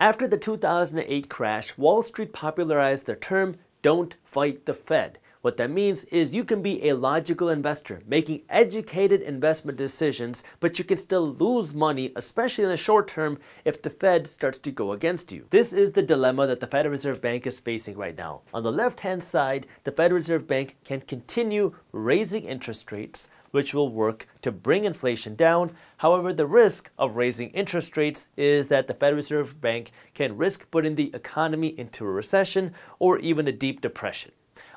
After the 2008 crash, Wall Street popularized the term, "Don't fight the Fed." What that means is you can be a logical investor, making educated investment decisions, but you can still lose money, especially in the short term, if the Fed starts to go against you. This is the dilemma that the Federal Reserve Bank is facing right now. On the left-hand side, the Federal Reserve Bank can continue raising interest rates, which will work to bring inflation down. However, the risk of raising interest rates is that the Federal Reserve Bank can risk putting the economy into a recession or even a deep depression.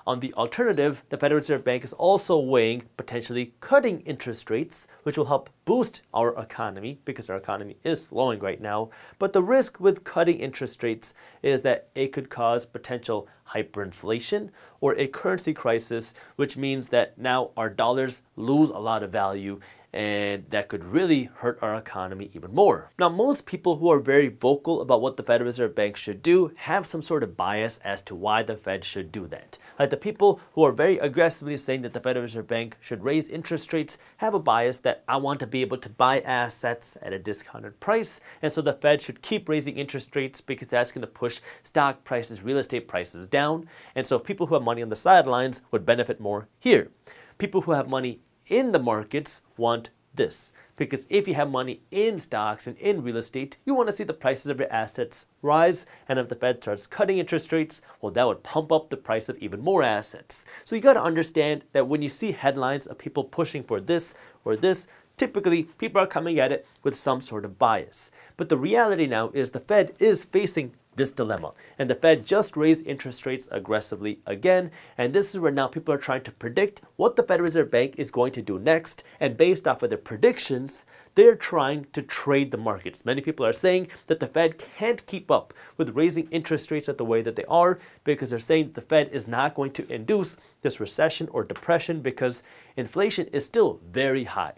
On the alternative, the Federal Reserve Bank is also weighing potentially cutting interest rates, which will help boost our economy because our economy is slowing right now. But the risk with cutting interest rates is that it could cause potential hyperinflation or a currency crisis, which means that now our dollars lose a lot of value, and that could really hurt our economy even more. Now, most people who are very vocal about what the Federal Reserve Bank should do have some sort of bias as to why the Fed should do that. Like the people who are very aggressively saying that the Federal Reserve Bank should raise interest rates have a bias that I want to be able to buy assets at a discounted price, and so the Fed should keep raising interest rates because that's going to push stock prices, real estate prices down, and so people who have money on the sidelines would benefit more here. People who have money in the markets want this, because if you have money in stocks and in real estate, you want to see the prices of your assets rise, and if the Fed starts cutting interest rates, well, that would pump up the price of even more assets. So you got to understand that when you see headlines of people pushing for this or this, typically people are coming at it with some sort of bias. But the reality now is the Fed is facing this dilemma, and the Fed just raised interest rates aggressively again, and this is where now people are trying to predict what the Federal Reserve Bank is going to do next, and based off of their predictions, they're trying to trade the markets. Many people are saying that the Fed can't keep up with raising interest rates at the way that they are because they're saying that the Fed is not going to induce this recession or depression because inflation is still very high,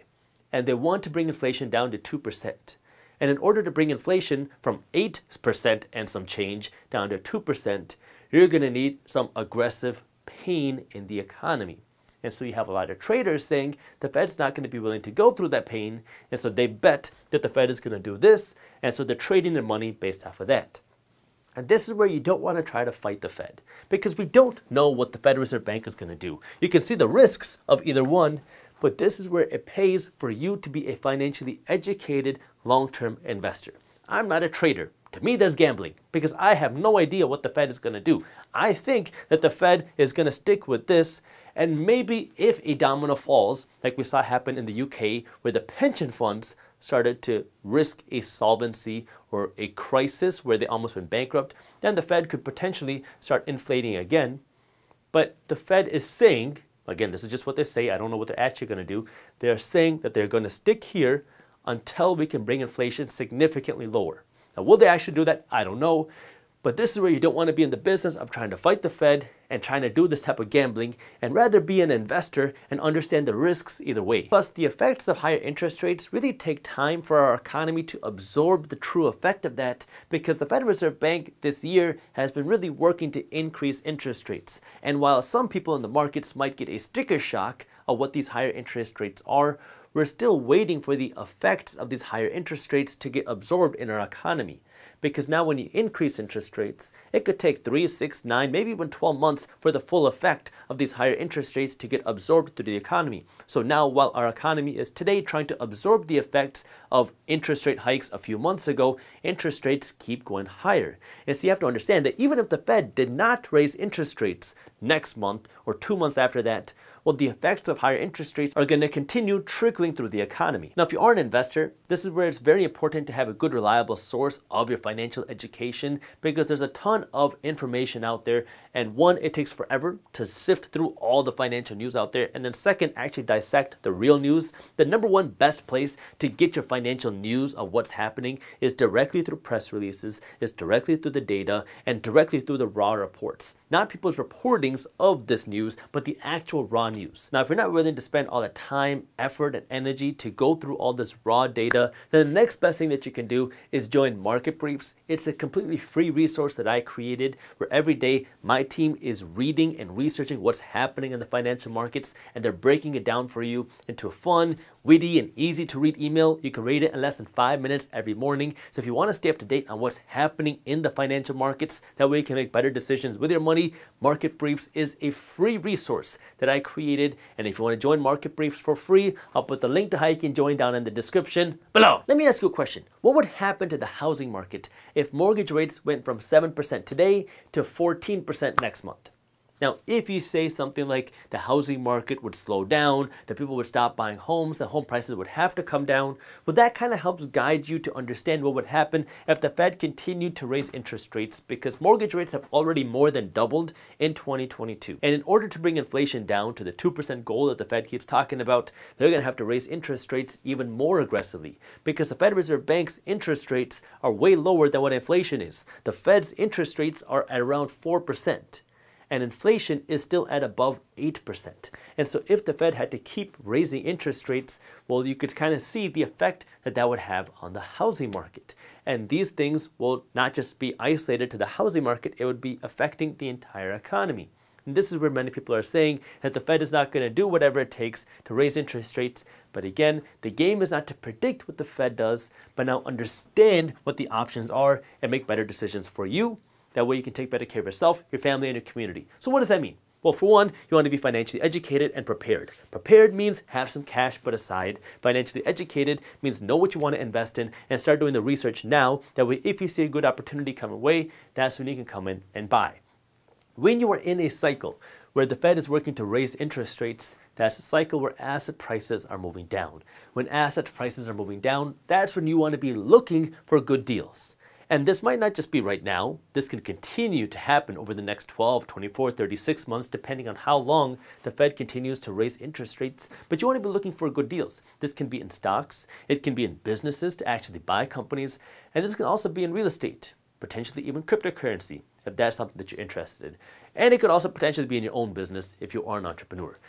and they want to bring inflation down to 2%. And in order to bring inflation from 8% and some change down to 2%, you're going to need some aggressive pain in the economy. And so you have a lot of traders saying the Fed's not going to be willing to go through that pain, and so they bet that the Fed is going to do this, and so they're trading their money based off of that. And this is where you don't want to try to fight the Fed, because we don't know what the Federal Reserve Bank is going to do. You can see the risks of either one, but this is where it pays for you to be a financially educated long-term investor. I'm not a trader. To me, that's gambling because I have no idea what the Fed is going to do. I think that the Fed is going to stick with this, and maybe if a domino falls, like we saw happen in the UK, where the pension funds started to risk a solvency or a crisis where they almost went bankrupt, then the Fed could potentially start inflating again. But the Fed is saying, again, this is just what they say, I don't know what they're actually going to do. They're saying that they're going to stick here until we can bring inflation significantly lower. Now, will they actually do that? I don't know. But this is where you don't want to be in the business of trying to fight the Fed and trying to do this type of gambling, and rather be an investor and understand the risks either way. Plus, the effects of higher interest rates really take time for our economy to absorb the true effect of that, because the Federal Reserve Bank this year has been really working to increase interest rates. And while some people in the markets might get a sticker shock of what these higher interest rates are, we're still waiting for the effects of these higher interest rates to get absorbed in our economy. Because now when you increase interest rates, it could take 3, 6, 9, maybe even 12 months for the full effect of these higher interest rates to get absorbed through the economy. So now, while our economy is today trying to absorb the effects of interest rate hikes a few months ago, interest rates keep going higher. And so you have to understand that even if the Fed did not raise interest rates next month or 2 months after that, well, the effects of higher interest rates are going to continue trickling through the economy. Now, if you are an investor, this is where it's very important to have a good, reliable source of your financial education, because there's a ton of information out there, and one, it takes forever to sift through all the financial news out there, and then second, actually dissect the real news. The number one best place to get your financial news of what's happening is directly through press releases, is directly through the data, and directly through the raw reports. Not people's reportings of this news, but the actual raw news. Now, if you're not willing to spend all the time, effort, and energy to go through all this raw data, then the next best thing that you can do is join Market Briefs. It's a completely free resource that I created where every day my team is reading and researching what's happening in the financial markets, and they're breaking it down for you into a fun, witty and easy to read email. You can read it in less than 5 minutes every morning. So if you want to stay up to date on what's happening in the financial markets, that way you can make better decisions with your money, Market Briefs is a free resource that I created. And if you want to join Market Briefs for free, I'll put the link to how you can join down in the description below. Let me ask you a question. What would happen to the housing market if mortgage rates went from 7% today to 14% next month? Now, if you say something like the housing market would slow down, that people would stop buying homes, that home prices would have to come down, well, that kind of helps guide you to understand what would happen if the Fed continued to raise interest rates, because mortgage rates have already more than doubled in 2022. And in order to bring inflation down to the 2% goal that the Fed keeps talking about, they're going to have to raise interest rates even more aggressively, because the Federal Reserve Bank's interest rates are way lower than what inflation is. The Fed's interest rates are at around 4%. And inflation is still at above 8%. And so if the Fed had to keep raising interest rates, well, you could kind of see the effect that that would have on the housing market. And these things will not just be isolated to the housing market, it would be affecting the entire economy. And this is where many people are saying that the Fed is not going to do whatever it takes to raise interest rates. But again, the game is not to predict what the Fed does, but now understand what the options are and make better decisions for you. That way you can take better care of yourself, your family, and your community. So what does that mean? Well, for one, you want to be financially educated and prepared. Prepared means have some cash put aside. Financially educated means know what you want to invest in and start doing the research now. That way, if you see a good opportunity come away, that's when you can come in and buy. When you are in a cycle where the Fed is working to raise interest rates, that's a cycle where asset prices are moving down. When asset prices are moving down, that's when you want to be looking for good deals. And this might not just be right now. This can continue to happen over the next 12, 24, 36 months, depending on how long the Fed continues to raise interest rates. But you want to be looking for good deals. This can be in stocks. It can be in businesses to actually buy companies. And this can also be in real estate, potentially even cryptocurrency, if that's something that you're interested in. And it could also potentially be in your own business if you are an entrepreneur.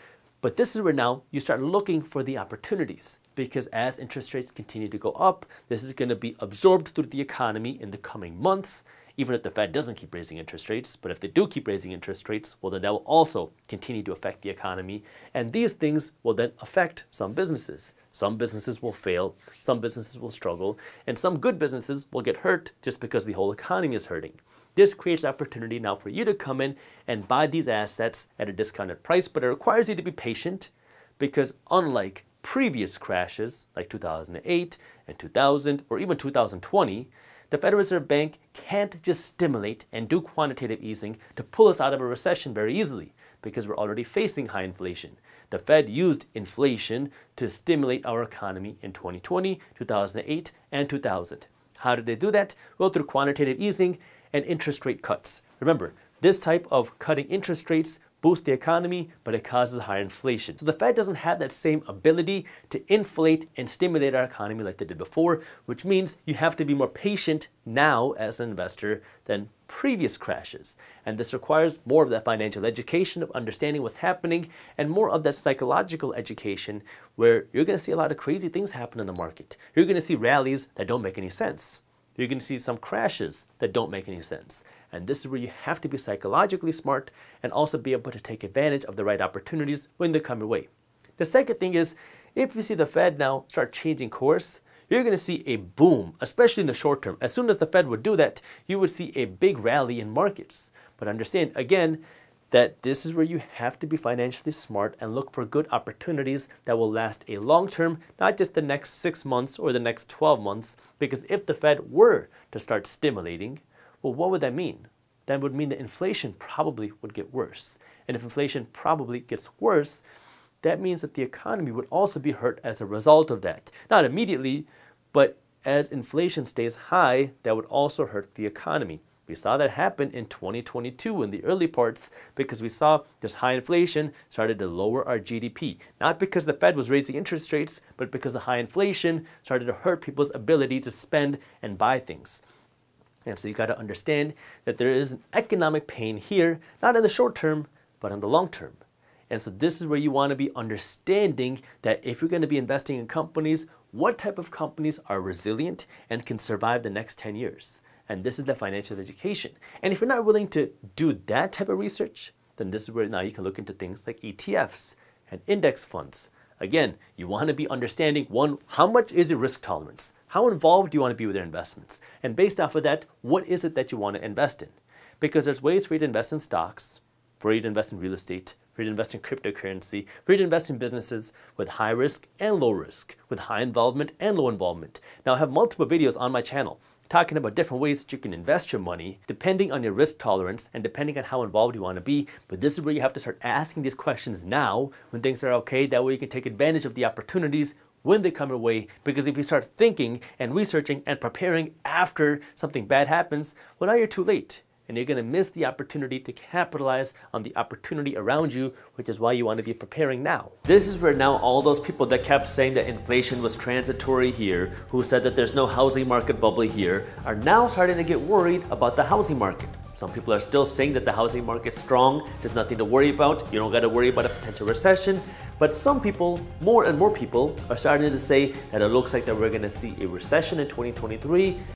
But this is where now you start looking for the opportunities, because as interest rates continue to go up, this is going to be absorbed through the economy in the coming months, even if the Fed doesn't keep raising interest rates. But if they do keep raising interest rates, well, then that will also continue to affect the economy. And these things will then affect some businesses. Some businesses will fail, some businesses will struggle, and some good businesses will get hurt just because the whole economy is hurting. This creates opportunity now for you to come in and buy these assets at a discounted price, but it requires you to be patient, because unlike previous crashes like 2008 and 2000 or even 2020, the Federal Reserve Bank can't just stimulate and do quantitative easing to pull us out of a recession very easily, because we're already facing high inflation. The Fed used inflation to stimulate our economy in 2020, 2008, and 2000. How did they do that? Well, through quantitative easing and interest rate cuts. Remember, this type of cutting interest rates boosts the economy, but it causes higher inflation. So the Fed doesn't have that same ability to inflate and stimulate our economy like they did before, which means you have to be more patient now as an investor than previous crashes. And this requires more of that financial education of understanding what's happening, and more of that psychological education, where you're going to see a lot of crazy things happen in the market. You're going to see rallies that don't make any sense. You're going to see some crashes that don't make any sense. And this is where you have to be psychologically smart and also be able to take advantage of the right opportunities when they come your way. The second thing is, if you see the Fed now start changing course, you're going to see a boom, especially in the short term. As soon as the Fed would do that, you would see a big rally in markets. But understand, again, that this is where you have to be financially smart and look for good opportunities that will last a long term, not just the next 6 months or the next 12 months. Because if the Fed were to start stimulating, well, what would that mean? That would mean that inflation probably would get worse. And if inflation probably gets worse, that means that the economy would also be hurt as a result of that. Not immediately, but as inflation stays high, that would also hurt the economy. We saw that happen in 2022 in the early parts, because we saw this high inflation started to lower our GDP. Not because the Fed was raising interest rates, but because the high inflation started to hurt people's ability to spend and buy things. And so you got to understand that there is an economic pain here, not in the short term, but in the long term. And so this is where you want to be understanding that if you're going to be investing in companies, what type of companies are resilient and can survive the next 10 years. And this is the financial education. And if you're not willing to do that type of research, then this is where now you can look into things like ETFs and index funds, Again, you want to be understanding, one, how much is your risk tolerance? How involved do you want to be with your investments? And based off of that, what is it that you want to invest in? Because there's ways for you to invest in stocks, for you to invest in real estate, for you to invest in cryptocurrency, for you to invest in businesses with high risk and low risk, with high involvement and low involvement. Now, I have multiple videos on my channel talking about different ways that you can invest your money depending on your risk tolerance and depending on how involved you want to be. But this is where you have to start asking these questions now when things are okay. That way you can take advantage of the opportunities when they come your way. Because if you start thinking and researching and preparing after something bad happens, well, now you're too late. And you're going to miss the opportunity to capitalize on the opportunity around you, which is why you want to be preparing now. This is where now all those people that kept saying that inflation was transitory here, who said that there's no housing market bubble here, are now starting to get worried about the housing market. Some people are still saying that the housing market's strong, there's nothing to worry about, you don't got to worry about a potential recession. But some people, more and more people, are starting to say that it looks like that we're going to see a recession in 2023